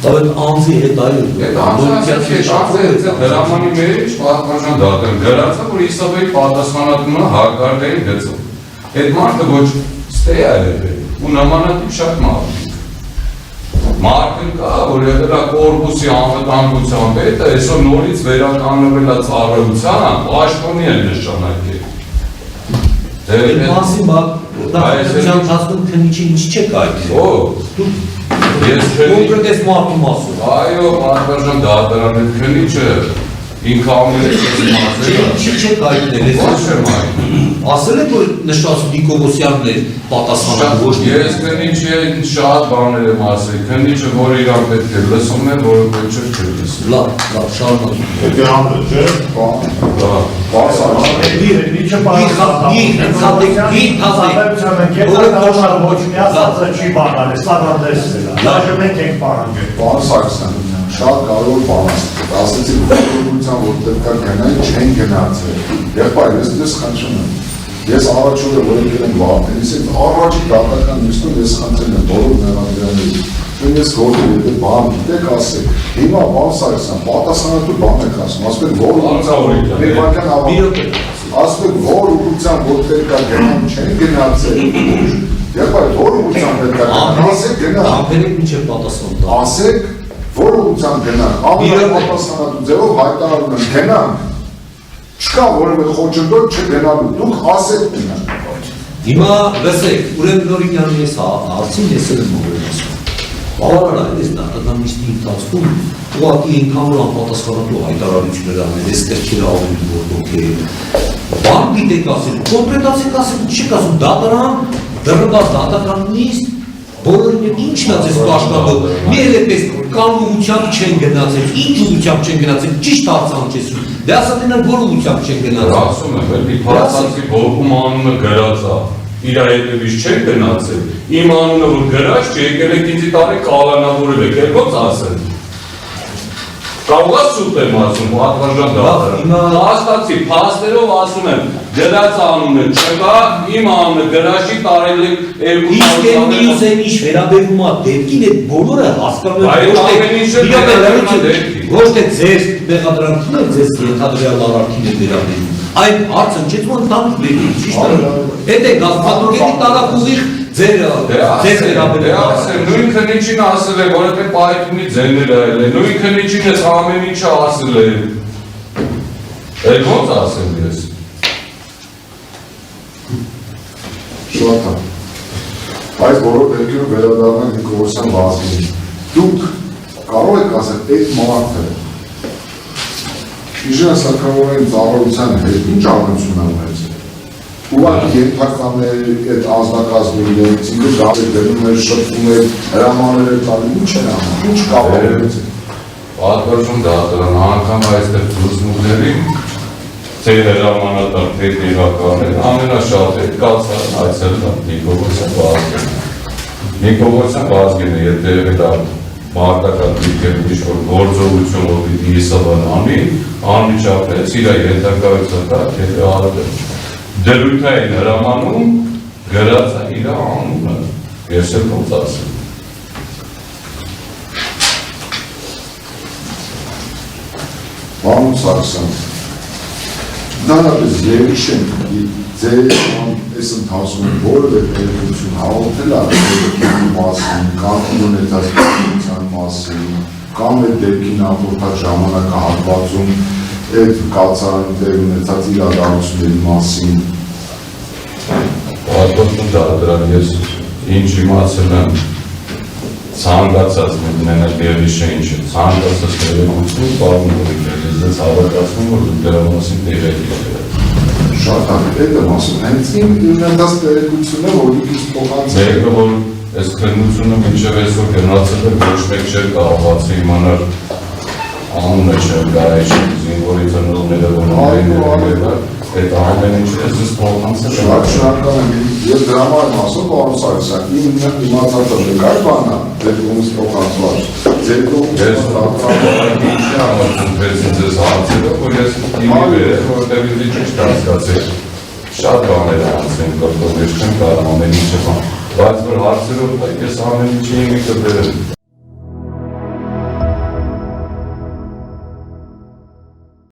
Այդ անձի հետ այո։ Դրամանի մեջ պատմական դատան գրածը, որ Իսաբեի պատասխանատվությունը հակարդային գծով։ Այդ մարդը ոչ ստեյ է ու նմանատիպ շատ մարդն կա, որ դա կորպուսի անվտանգության պետը, այսօր նորից վերականգնվել է ծառայության, պաշտոնի է նշանակել։ Այդ մասին ընթացքում քննիչի ինչ չեք այդի։ Կոնկրետ ես մարդու մասում։ Այո, մարդաշան դատարանի քննիչը ինքը ամեն Չի չեք այդնել։ Ոչ չեմ այդնել։ Ասել եք, որ նշված Նիկողոսյանն էր պատասխանատու ոչ մի։ Ես քննիչի շատ բաներ եմ ասել, քննիչը որ իրան պետք է լսում է, որը պետք չէ լսում։ Լավ, շարունակենք։ Դե համը չէ, շատ կարևոր բան ասել, ասեցիք փոխության որտեղ կա գնային չեն գնացել։ Եղբայր, ես դες խնդրում եմ։ Ես առաջ օրը որ եկել եմ Վահանից, այդ առաջի դատական նիստում ես խնդրել եմ բոլոր մեղադրյալներին։ Ես գործել եմ բան գիտեք ասեք։ Հիմա բան Սարգսյան, պատասխանատու բան եք ասում, ասում եք որ ասում եք որ ուղղության որտեղ կա գնային չեն գնացել։ Եղբայր, որ ուղղության պետք է ասեք գնա։ Ամենից ինչ է պատասխան։ Ասեք որ ուղղության գնանք, ամենապատասխանատու ձևով հայտարարում են գնանք, չկա որևէ խոչընդոտ չգնալու, դուք ասեք գնանք։ Հիմա լսեք, ուրեմն նորինյանի ես հարցին ես եմ ուղղել ասում։ Բավական այս դատականիստի ընթացքում ուղղակի ինքան որ անպատասխանատու հայտարարություններ անել, այստեղ չեր ավելի որ դուք բան գիտեք ասել, կոնկրետացեք ասել, չեք ասում դատարան, դրված դատական նիստ բոլորին ինչն է ձեզ պաշտպանում, մի էլեպես կան ուղղությամբ չեն գնացել, ինչ ուղղությամբ չեն գնացել, ճիշտ հարցան չես ուղղ, դե ասա դենան որ ուղղությամբ չեն գնացել։ Ասում եմ, էլի փաստացի ողում անունը գրած է, իր հետևից չեն գնացել, իմ անունը որ գրած չէ, եկել եք ինձի տարի կալանավորել եք, էլ ոնց ասել։ Կարող է սուտ եմ ասում, պատվարժան դատարան, հաստացի, փաստերով ասում եմ, գրած անունը չկա, իմ անունը գրաշի տարել եք Իսկ են մյուս են ինչ վերաբերում է դեպքին, այդ բոլորը հասկանում ոչ թե ձեր մեղադրանքին է ձեզ ենթադրյալ արարքին է վերաբերում, այն հարցը չէ՞ որ ընդհանուր դեպքի, ճիշտ է։ Հետ է գազպատոգետի տարավ ուղիղ ձեր վերաբերում։ Նույն քննիչին ասել է, որովհետև պայթունի ձեներ այլ է, նույն քննիչին ես ամեն ինչը ասել է։ Էլ ոնց ասել ես։ Շատ է։ Այս բոլոր դեպքերը վերադառնան Նիկողոսյան Վազգենին։ Դուք կարող եք ասել, այդ մարդը իժանասակավորային ծառայության հետ ինչ առնություն ունեցել։ Ուղղակի ենթականներ այդ անձնակազմին ինքը գալի դնում էր, շփվում էր, հրամաններ էր տալի, ինչ են անում, ինչ կարող ունեցել։ Պատվարժան դատարան, անգամ այստեղ դուսմուկներին թե հրամանատար, թե տեղականներ, ամենաշատ է կացան այցելն Նիկողոսյան Վազգենը։ Նիկողոսյան Վազգենը, եթե դա մարտական դիրքեր ինչ-որ գործողություն որ պիտի Իսաբան անի, անմիջապես իր ենթակայության տակ եթե արվել։ Դրույթային հրամանում գրած է իր անունը, ես էլ ոնց ասեմ։ Պարոն Սարգսյան, դարապես ևիշ են ձեր այս ընթացքում որևէ տեղեկություն հաղորդել է մասին, կամ ունեցած պատմության մասին, կամ այդ դեպքի նախորդած ժամանակահատվածում այդ կացարանի տեղ ունեցած իրադարձությունների մասին։ Պատմություն դատարան ես ինչ իմացել եմ ցանկացած մենակ ևիշը ինչ է, ցանկացած տեղեկություն պարոն Նորիկյան, ես ձեզ հավատացնում որ դուք դրա մասին տեղեկ եք։ Շատ այդ եմ ասում, հենց իմ ունեցած տեղեկությունն է, որ դուք ինձ փոխանցել եք։ Մեկը որ այս քննությունը մինչև այսօր գնացել է ոչ մեկ չէր կարողացել իմանալ անունը չէր գարայ զինվորի ծնողները որոնք այդ ամեն ինչը ես փոխանցել եմ։ Շատ շնորհակալ եմ, ես դրա համար եմ ասում, պարոն Սարգսյան, իմ իմացածը նկար բանա, այդ ոնց փոխանցված։ Ձեր ես ձեզ հարցերը, որ ես իմի վերել, որտեղ ինձ ճիշտ հասկացեք։ Շատ բաներ անցնեմ կրտով, ես չեմ կարող ամեն ինչը բան, բայց որ հարցերով ես ամեն ինչի իմի կբերեմ։